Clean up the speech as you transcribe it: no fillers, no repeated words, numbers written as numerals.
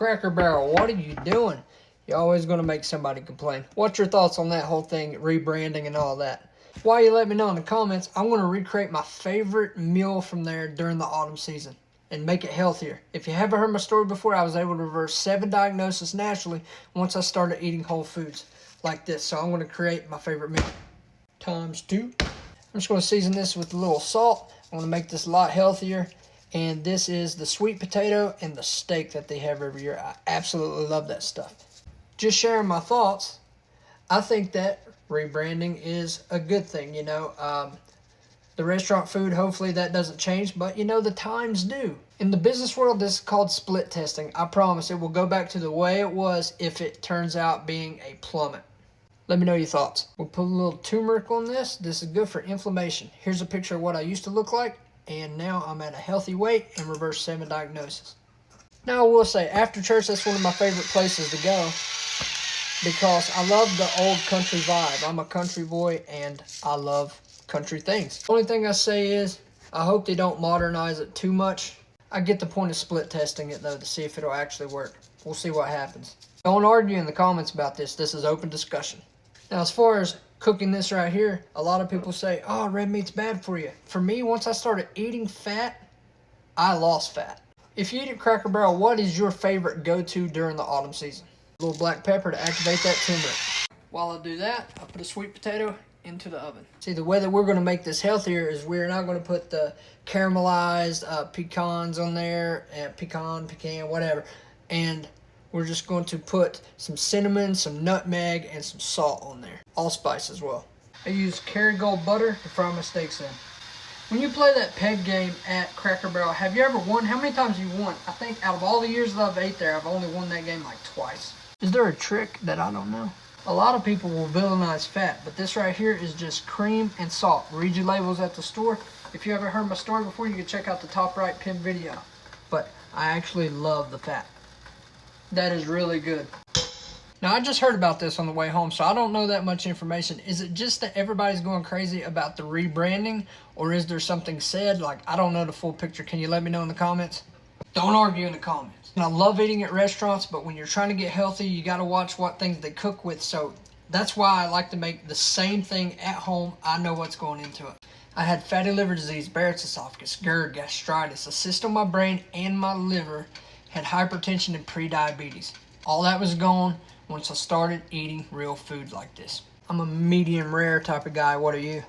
Cracker Barrel, what are you doing? You're always going to make somebody complain. What's your thoughts on that whole thing, rebranding and all that? While you let me know in the comments, I'm going to recreate my favorite meal from there during the autumn season and make it healthier. If you haven't heard my story before, I was able to reverse 7 diagnoses naturally once I started eating whole foods like this. So I'm going to create my favorite meal times 2. I'm just going to season this with a little salt. I'm going to make this a lot healthier. And this is the sweet potato and the steak that they have every year. I absolutely love that stuff. Just sharing my thoughts. I think that rebranding is a good thing. The restaurant food, hopefully that doesn't change, but the times do. In the business world, this is called split testing. I promise it will go back to the way it was if it turns out being a plummet. Let me know your thoughts. We'll put a little turmeric on this. This is good for inflammation. Here's a picture of what I used to look like, and now I'm at a healthy weight and reverse 7 diagnoses. Now I will say, after church, that's one of my favorite places to go because I love the old country vibe. I'm a country boy and I love country things. The only thing I say is, I hope they don't modernize it too much. I get the point of split testing it though to see if it'll actually work. We'll see what happens. Don't argue in the comments about this. This is open discussion. Now as far as cooking this right here, a lot of people say, oh, red meat's bad for you. For me, once I started eating fat, I lost fat. If you eat at Cracker Barrel, what is your favorite go-to during the autumn season? A little black pepper to activate that turmeric. While I do that, I put a sweet potato into the oven. See, the way that we're going to make this healthier is we're not going to put the caramelized pecans on there, pecan, whatever. And we're just going to put some cinnamon, some nutmeg, and some salt on there. Allspice as well. I use Kerrygold butter to fry my steaks in. When you play that peg game at Cracker Barrel, have you ever won? How many times have you won? I think out of all the years that I've ate there, I've only won that game like twice. Is there a trick that I don't know? A lot of people will villainize fat, but this right here is just cream and salt. Read your labels at the store. If you haven't heard my story before, you can check out the top right pinned video. But I actually love the fat. That is really good. Now, I just heard about this on the way home, so I don't know that much information. Is it just that everybody's going crazy about the rebranding, or is there something said? Like, I don't know the full picture. Can you let me know in the comments? Don't argue in the comments. And I love eating at restaurants, but when you're trying to get healthy, you got to watch what things they cook with. So that's why I like to make the same thing at home. I know what's going into it. I had fatty liver disease, Barrett's esophagus, GERD, gastritis, a cyst on my brain and my liver, had hypertension and pre-diabetes. All that was gone once I started eating real food like this. I'm a medium rare type of guy. What are you?